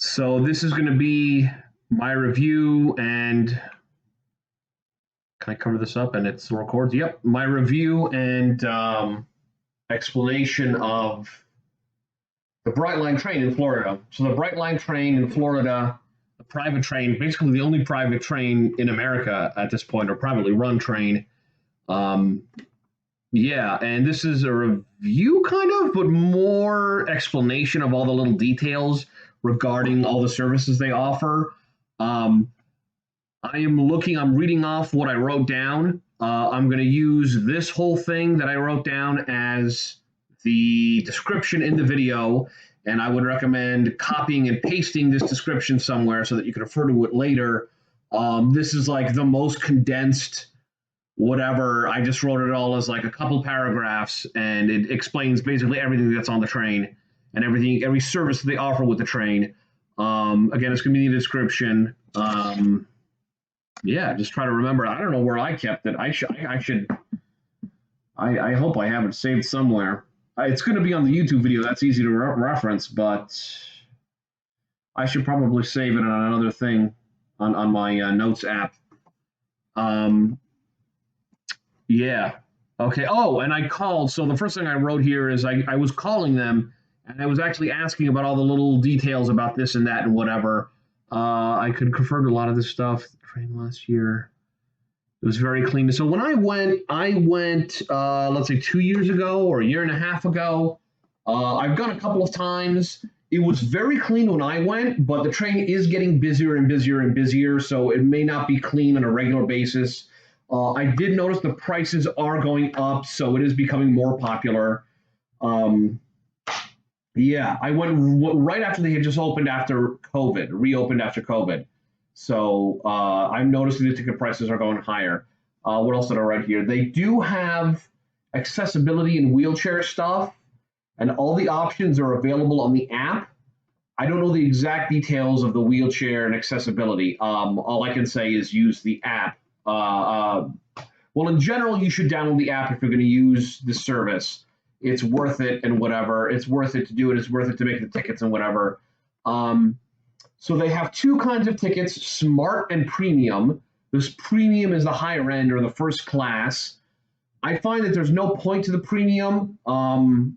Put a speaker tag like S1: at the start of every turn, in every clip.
S1: So this is going to be my review, and can I cover this up and it's records? Yep, my review and explanation of the Brightline train in Florida. So the Brightline train in Florida, the private train, basically the only private train in America at this point, or privately run train. Yeah, and this is a review kind of, but more explanation of all the little details regarding all the services they offer. I'm reading off what I wrote down. I'm going to use this whole thing that I wrote down as the description in the video, and I would recommend copying and pasting this description somewhere so that you can refer to it later. This is like the most condensed whatever. I just wrote it all as like a couple paragraphs, and it explains basically everything that's on the train and every service that they offer with the train. Again, it's going to be in the description. Yeah, just try to remember. I don't know where I kept it. I hope I have it saved somewhere. It's going to be on the YouTube video. That's easy to reference, but I should probably save it on another thing on my notes app. Yeah. Okay. Oh, and I called. So the first thing I wrote here is I was calling them, and I was actually asking about all the little details about this and that and whatever. I could confirm a lot of this stuff. The train last year, it was very clean. So when I went, let's say 2 years ago or a year and a half ago. I've gone a couple of times. It was very clean when I went, but the train is getting busier and busier and busier, so it may not be clean on a regular basis. I did notice the prices are going up, so it is becoming more popular. Yeah, I went right after they had just reopened after COVID. So I'm noticing the ticket prices are going higher. What else did I write here? They do have accessibility and wheelchair stuff, and all the options are available on the app. I don't know the exact details of the wheelchair and accessibility. All I can say is use the app. Well, in general, you should download the app if you're going to use the service. It's worth it and whatever. It's worth it to do it. It's worth it to make the tickets and whatever. So they have two kinds of tickets, Smart and Premium. This Premium is the higher end or the first class. I find that there's no point to the Premium.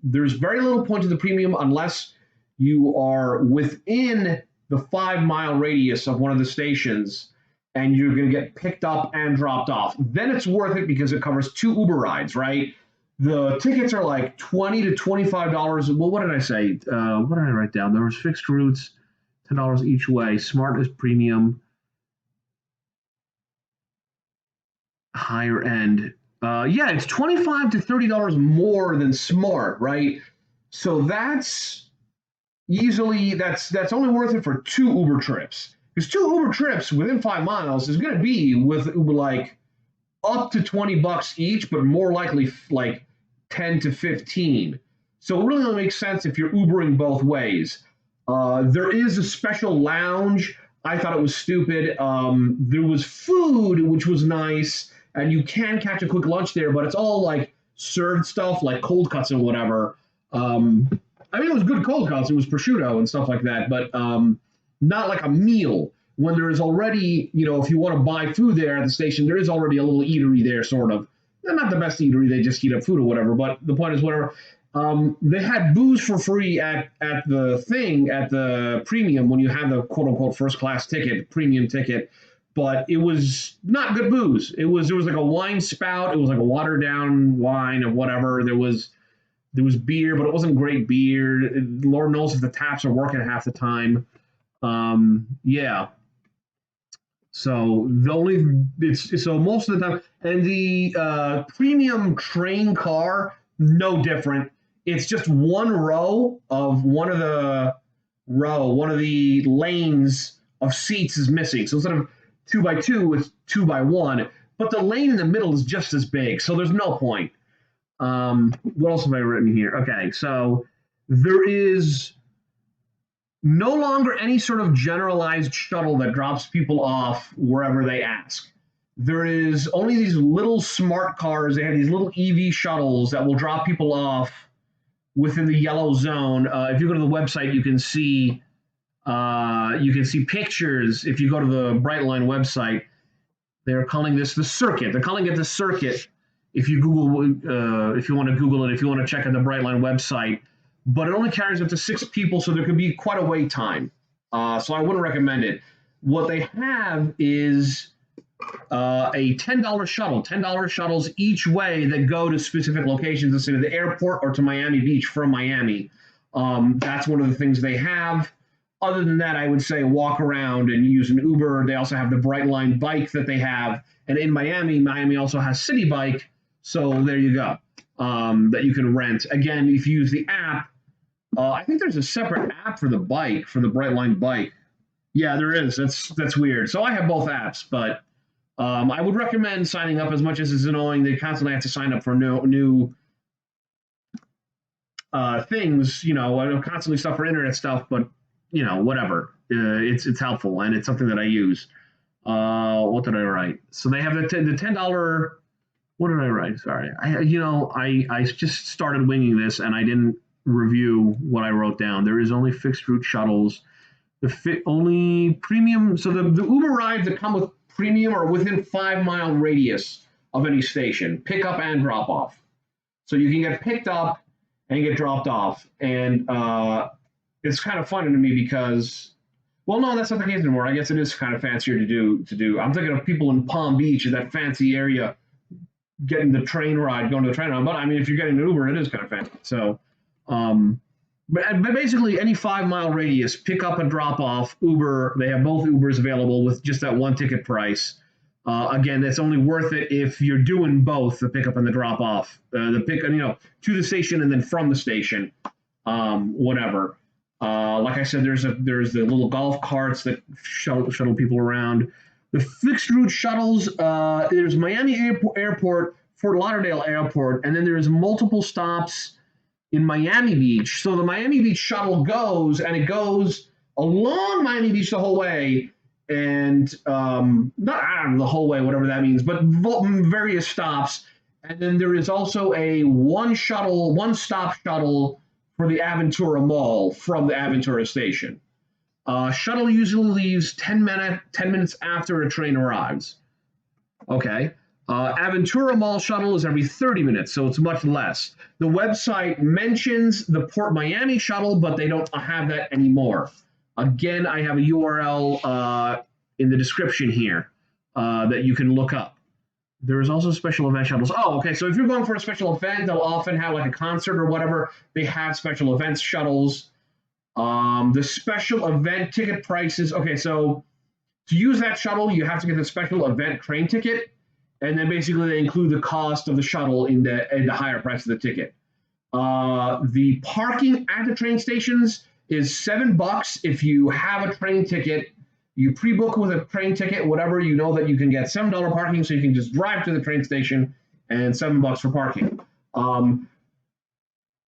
S1: There's very little point to the Premium unless you are within the 5-mile radius of one of the stations and you're going to get picked up and dropped off. Then it's worth it because it covers 2 Uber rides, right? The tickets are like $20 to $25. Well, what did I say? What did I write down? There was fixed routes, $10 each way. Smart is premium. Higher end. Yeah, it's $25 to $30 more than Smart, right? So that's only worth it for 2 Uber trips. Because 2 Uber trips within 5 miles is going to be with Uber like up to $20 each, but more likely like 10 to 15. So it really only makes sense if you're Ubering both ways. There is a special lounge. I thought it was stupid. There was food, which was nice, and you can catch a quick lunch there, but it's all like served stuff, like cold cuts and whatever. I mean, it was good cold cuts. It was prosciutto and stuff like that, but not like a meal when there is already, if you want to buy food there at the station, there is already a little eatery there, sort of. They're not the best eatery, they just heat up food or whatever, but the point is whatever. They had booze for free at the premium when you had the quote-unquote first-class ticket, premium ticket, but it was not good booze. There was like a wine spout. It was like a watered-down wine or whatever. There was beer, but it wasn't great beer. Lord knows if the taps are working half the time. Yeah. So most of the time, and the premium train car, no different. It's just one row of one of the lanes of seats is missing. So instead of 2 by 2, it's 2 by 1. But the lane in the middle is just as big, so there's no point. What else have I written here? Okay, so there is no longer any sort of generalized shuttle that drops people off wherever they ask. There is only these little smart cars. They have these little EV shuttles that will drop people off within the yellow zone. If you go to the website, you can see You can see pictures if you go to the Brightline website. They're calling this the circuit. They're calling it the circuit. If you if you want to Google it, if you want to check out the Brightline website, but it only carries up to 6 people, so there could be quite a wait time. So I wouldn't recommend it. What they have is a $10 shuttle, $10 shuttles each way that go to specific locations, let's say to the airport or to Miami Beach from Miami. That's one of the things they have. Other than that, I would say walk around and use an Uber. They also have the Brightline bike that they have. And in Miami, Miami also has City Bike. So there you go, that you can rent. Again, if you use the app, I think there's a separate app for the bike, for the Brightline bike. Yeah, there is. That's weird. So I have both apps, but I would recommend signing up, as much as it's annoying. They constantly have to sign up for new things, constantly stuff for internet stuff, but whatever. It's helpful, and it's something that I use. What did I write? So they have the $10. What did I write? Sorry, I just started winging this, and I didn't review what I wrote down. There is only fixed route shuttles. Only premium. So the Uber rides that come with premium are within 5-mile radius of any station, pick up and drop off. So you can get picked up and get dropped off, and it's kind of funny to me because, well, no, that's not the case anymore. I guess it is kind of fancier to do. I'm thinking of people in Palm Beach, that fancy area, getting the train ride, going to the train ride. But I mean, if you're getting an Uber, it is kind of fancy. So, but basically, any 5-mile radius, pick up and drop off, Uber. They have both Ubers available with just that one ticket price. Again, that's only worth it if you're doing both, the pickup and the drop off, to the station and then from the station, whatever. Like I said, there's the little golf carts that shuttle people around. The fixed route shuttles, there's Miami Airport, Fort Lauderdale Airport, and then there's multiple stops in Miami Beach. So the Miami Beach shuttle goes along Miami Beach the whole way, and not the whole way, whatever that means, but various stops. And then there is also a one-stop shuttle for the Aventura Mall from the Aventura station. Shuttle usually leaves 10 minutes after a train arrives. Okay. Aventura Mall shuttle is every 30 minutes, so it's much less. The website mentions the Port Miami shuttle, but they don't have that anymore. Again, I have a URL in the description here that you can look up. There is also special event shuttles. Oh, okay. So if you're going for a special event, they'll often have like a concert or whatever. They have special events shuttles. The special event ticket prices. Okay, so to use that shuttle, you have to get the special event train ticket, and then basically they include the cost of the shuttle in the higher price of the ticket. The parking at the train stations is $7 if you have a train ticket. You pre-book with a train ticket, whatever, you know that you can get $7 parking, so you can just drive to the train station, and $7 for parking.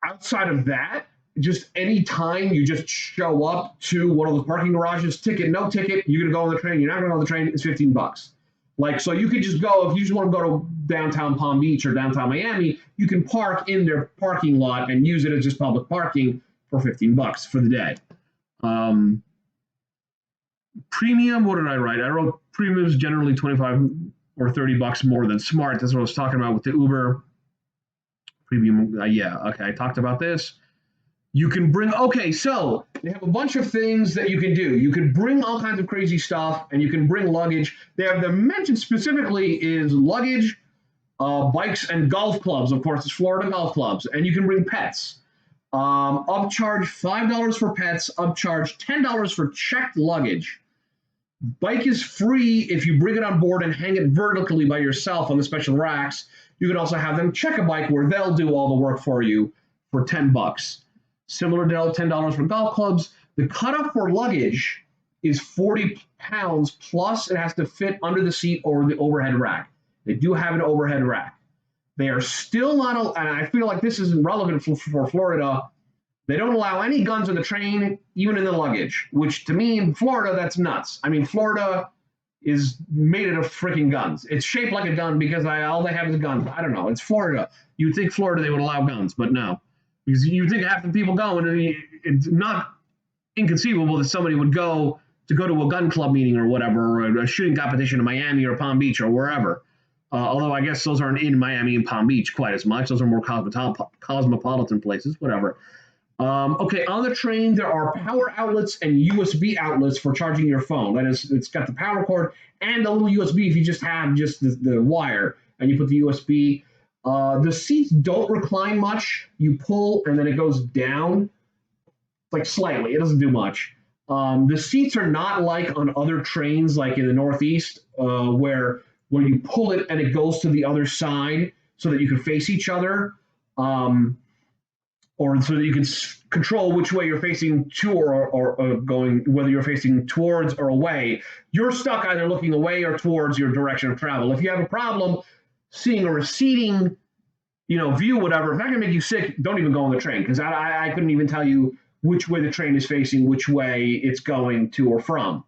S1: Outside of that, just any time you just show up to one of those parking garages, ticket, no ticket, you're gonna go on the train. You're not gonna go on the train. It's $15. Like, so you could just go, if you just want to go to downtown Palm Beach or downtown Miami, you can park in their parking lot and use it as just public parking for $15 for the day. Premium, what did I write? I wrote premium is generally $25 or $30 more than smart. That's what I was talking about with the Uber. Premium, yeah, okay, I talked about this. You can bring, okay, so they have a bunch of things that you can do. You can bring all kinds of crazy stuff, and you can bring luggage. They have them mentioned specifically is luggage, bikes, and golf clubs. Of course, it's Florida golf clubs. And you can bring pets. Upcharge $5 for pets, upcharge $10 for checked luggage. Bike is free if you bring it on board and hang it vertically by yourself on the special racks. You can also have them check a bike where they'll do all the work for you for $10. Similar to $10 for golf clubs. The cutoff for luggage is 40 pounds, plus it has to fit under the seat or the overhead rack. They do have an overhead rack. They are still not, and I feel like this isn't relevant for Florida. They don't allow any guns on the train, even in the luggage, which to me in Florida, that's nuts. I mean, Florida is made out of freaking guns. It's shaped like a gun because all they have is guns. I don't know. It's Florida. You'd think Florida, they would allow guns, but no. Because you think half the people go, and it's not inconceivable that somebody would go to a gun club meeting or whatever, or a shooting competition in Miami or Palm Beach or wherever. Although I guess those aren't in Miami and Palm Beach quite as much. Those are more cosmopolitan places, whatever. Okay, on the train, there are power outlets and USB outlets for charging your phone. That is, it's got the power cord and a little USB if you just have just the wire and you put the USB. The seats don't recline much. You pull and then it goes down, like slightly. It doesn't do much. The seats are not like on other trains, like in the Northeast, where you pull it and it goes to the other side so that you can face each other. Or so that you can control which way you're facing to or going, whether you're facing towards or away. You're stuck either looking away or towards your direction of travel. If you have a problem seeing a receding, view, whatever, if that can make you sick, don't even go on the train, because I couldn't even tell you which way the train is facing, which way it's going to or from.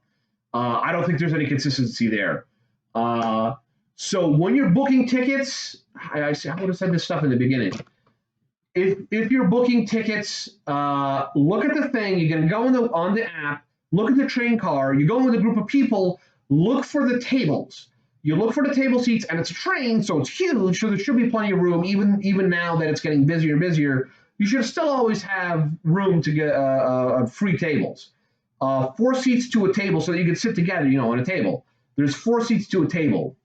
S1: I don't think there's any consistency there. So when you're booking tickets, I would have said this stuff in the beginning. If you're booking tickets, look at the thing. You can go on the app, look at the train car. You go with a group of people, look for the tables. You look for the table seats, and it's a train, so it's huge, so there should be plenty of room. Even now that it's getting busier and busier, you should still always have room to get free tables. 4 seats to a table so that you can sit together, on a table. There's 4 seats to a table,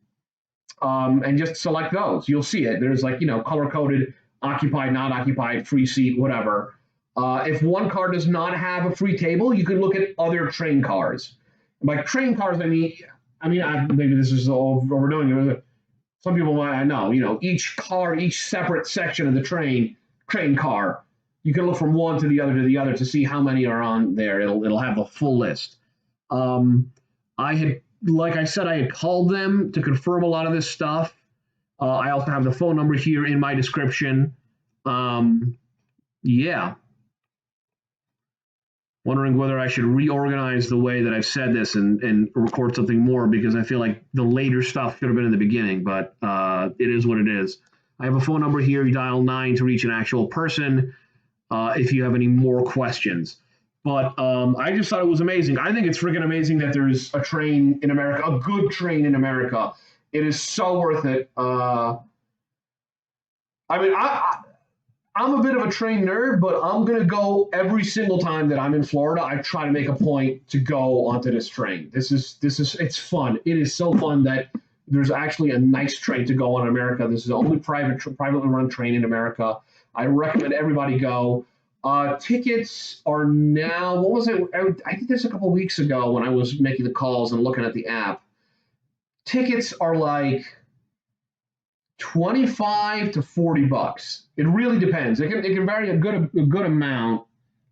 S1: and just select those. You'll see it. There's color-coded, occupied, not occupied, free seat, whatever. If one car does not have a free table, you can look at other train cars. By train cars, I mean, maybe this is overdoing it. Some people might know, each car, each separate section of the train car, you can look from one to the other to see how many are on there. It'll have the full list. Like I said, I had called them to confirm a lot of this stuff. I also have the phone number here in my description. Yeah. Wondering whether I should reorganize the way that I've said this and record something more, because I feel like the later stuff should have been in the beginning, but it is what it is. I have a phone number here. You dial 9 to reach an actual person if you have any more questions. But I just thought it was amazing. I think it's freaking amazing that there's a train in America, a good train in America. It is so worth it. I'm a bit of a train nerd, but I'm going to go every single time that I'm in Florida. I try to make a point to go onto this train. It's fun. It is so fun that there's actually a nice train to go on in America. This is the only privately run train in America. I recommend everybody go. Tickets are now, what was it? I think this a couple weeks ago when I was making the calls and looking at the app. Tickets are like $25 to $40. It really depends. It can vary a good amount.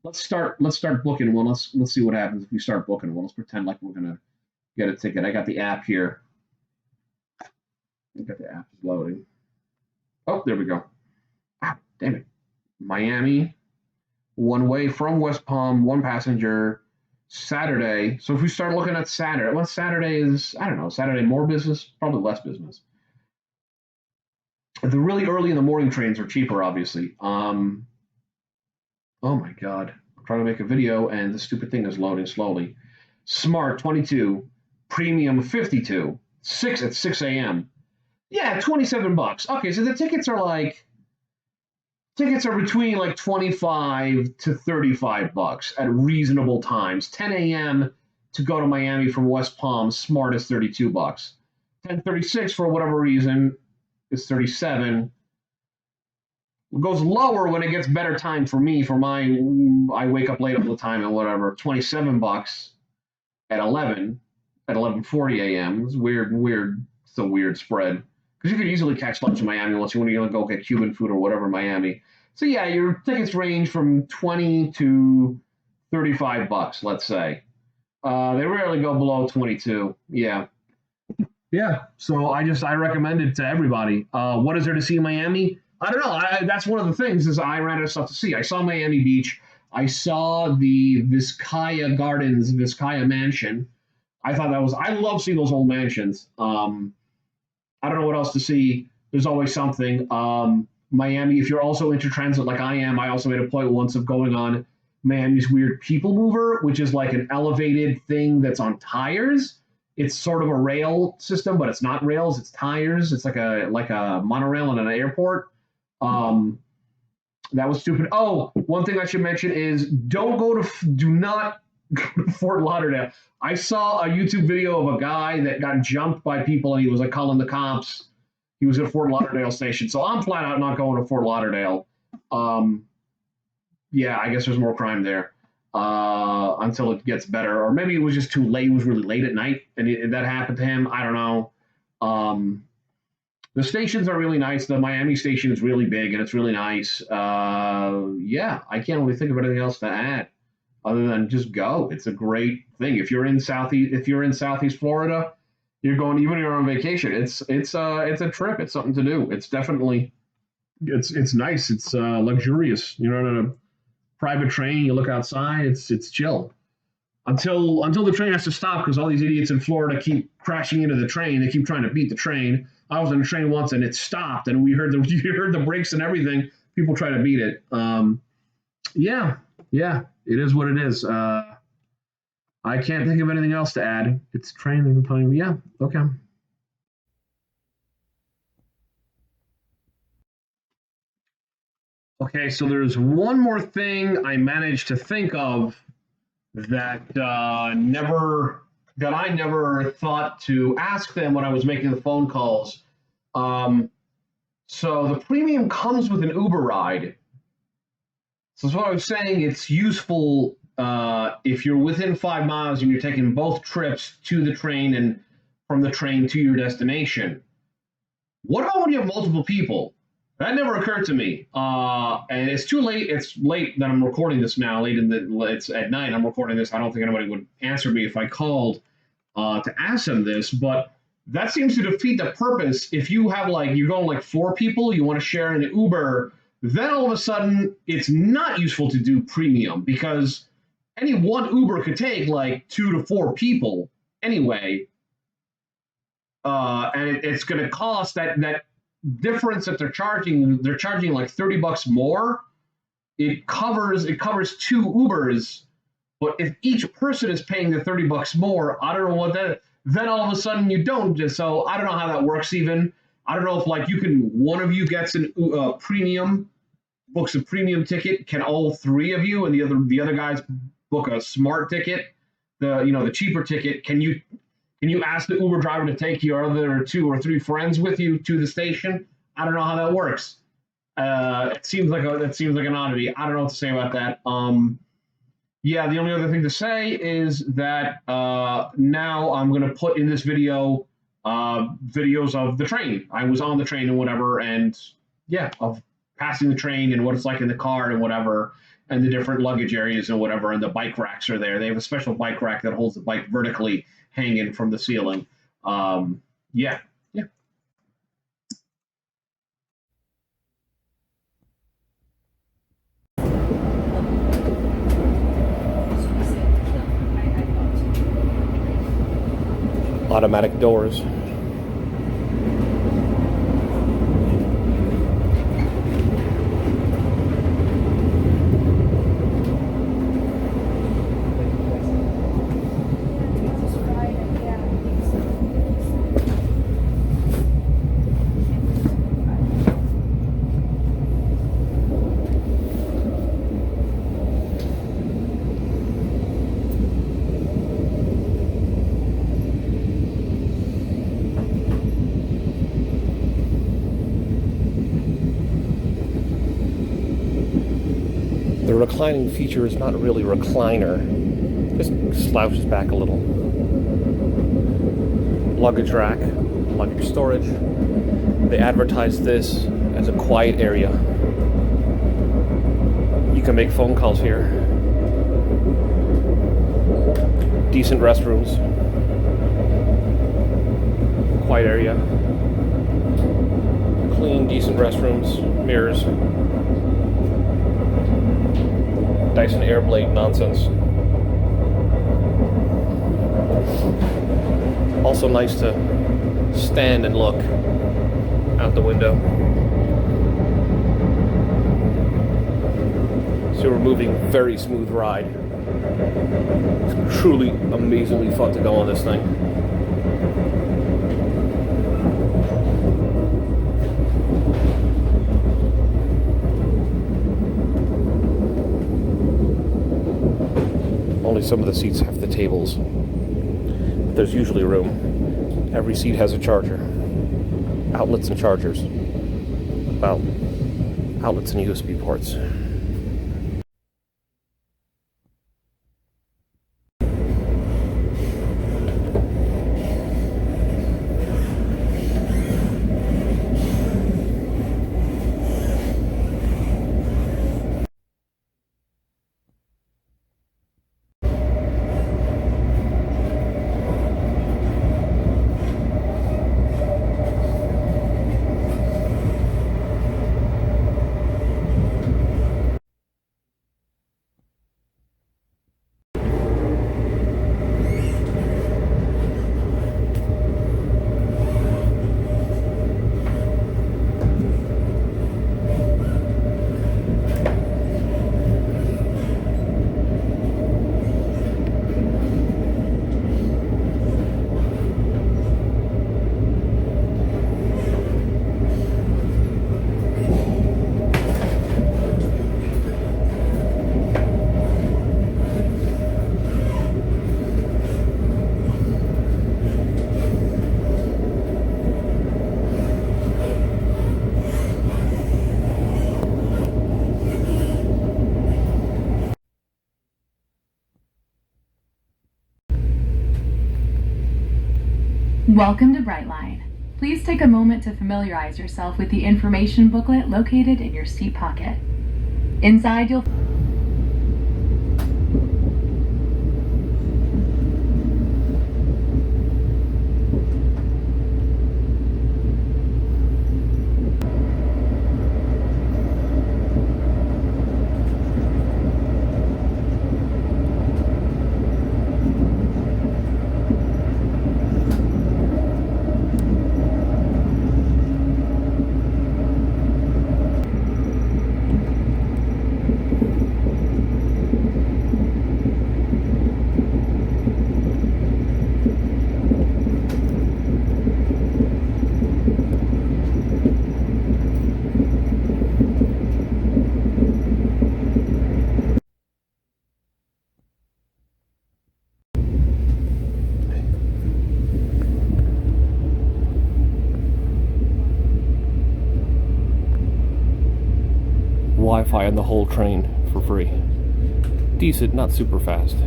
S1: Let's start booking one. Let's see what happens if we start booking one. Let's pretend like we're gonna get a ticket. I got the app here. I got the app loading. Oh, there we go. Ah, damn it. Miami, one way from West Palm, 1 passenger, Saturday. So if we start looking at Saturday, what Saturday is, I don't know, Saturday more business, probably less business. The really early in the morning trains are cheaper, obviously. Oh my God. I'm trying to make a video and the stupid thing is loading slowly. Smart 22, premium 52, 6 at 6 a.m. Yeah, $27. Okay, so the tickets are between like $25 to $35 at reasonable times. 10 a.m. to go to Miami from West Palm, Smart is $32. 10:36 for whatever reason is 37. It goes lower when it gets better time for me. I wake up late all the time and whatever. $27 at 11:40 a.m. It's weird. It's a weird spread. Because you could easily catch lunch in Miami unless you want to go get Cuban food or whatever in Miami. So yeah, your tickets range from $20 to $35, let's say. They rarely go below 22. Yeah. Yeah. So I recommend it to everybody. What is there to see in Miami? I don't know. That's one of the things is I ran out of stuff to see. I saw Miami Beach. I saw the Vizcaya Gardens, Vizcaya Mansion. I love seeing those old mansions. I don't know what else to see. There's always something. Miami, if you're also into transit like I am, I also made a point once of going on man, this weird people mover, which is like an elevated thing that's on tires. It's sort of a rail system, but it's not rails, it's tires. It's like a monorail in an airport. Um, that was stupid. Oh, one thing I should mention is do not go to Fort Lauderdale. I saw a YouTube video of a guy that got jumped by people and he was like calling the cops. He was at Fort Lauderdale station. So I'm flat out not going to Fort Lauderdale. Yeah, I guess there's more crime there until it gets better. Or maybe it was just too late. It was really late at night and that happened to him. I don't know. The stations are really nice. The Miami station is really big and it's really nice. Yeah, I can't really think of anything else to add other than just go. It's a great thing. If you're in Southeast Florida, you're going even if you're on vacation. It's a trip. It's something to do. It's definitely it's nice. It's luxurious. You're on a private train. You look outside. It's chill until the train has to stop because all these idiots in Florida keep crashing into the train. They keep trying to beat the train. I was on a train once and it stopped, and you heard the brakes and everything. People try to beat it. Yeah, it is what it is. I can't think of anything else to add. It's train. Yeah, okay. Okay, so there's one more thing I managed to think of that I never thought to ask them when I was making the phone calls. So the premium comes with an Uber ride. So that's what I was saying. It's useful if you're within 5 miles and you're taking both trips to the train and from the train to your destination. What about when you have multiple people? That never occurred to me. And it's too late. It's late that I'm recording this now. It's at night. I'm recording this. I don't think anybody would answer me if I called to ask them this. But that seems to defeat the purpose. If you have you're going like 4 people, you want to share an Uber, then all of a sudden it's not useful to do premium because any one Uber could take like 2 to 4 people anyway. And it's going to cost that difference that they're charging like $30 more. It covers 2 Ubers, but if each person is paying the $30 more, I don't know what that. Then all of a sudden you don't. So I don't know how that works. Even I don't know if one of you gets an premium, books a premium ticket. Can all 3 of you and the other guys book a smart ticket, the cheaper ticket? Can you ask the Uber driver to take your other 2 or 3 friends with you to the station? I don't know how that works. It seems like an oddity. I don't know what to say about that. Yeah, the only other thing to say is that now I'm going to put in this video videos of the train. I was on the train and whatever, and yeah, of passing the train and what it's like in the car and whatever, and the different luggage areas and whatever, and the bike racks are there. They have a special bike rack that holds the bike vertically hanging from the ceiling. Yeah.
S2: Automatic doors. The reclining feature is not really recliner, just slouches back a little. Luggage rack, luggage storage. They advertise this as a quiet area. You can make phone calls here. Decent restrooms. Quiet area. Clean, decent restrooms, mirrors. Dyson Airblade nonsense. Also nice to stand and look out the window. So we're moving very smooth ride. It's truly amazingly fun to go on this thing. Only some of the seats have the tables, but there's usually room. Every seat has a charger. Outlets and chargers. Well, outlets and USB ports.
S3: Welcome to Brightline. Please take a moment to familiarize yourself with the information booklet located in your seat pocket. Inside you'll
S2: Wi-Fi on the whole train for free. Decent, not super fast.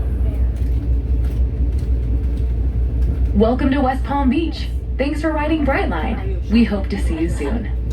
S3: Welcome to West Palm Beach. Thanks for riding Brightline. We hope to see you soon.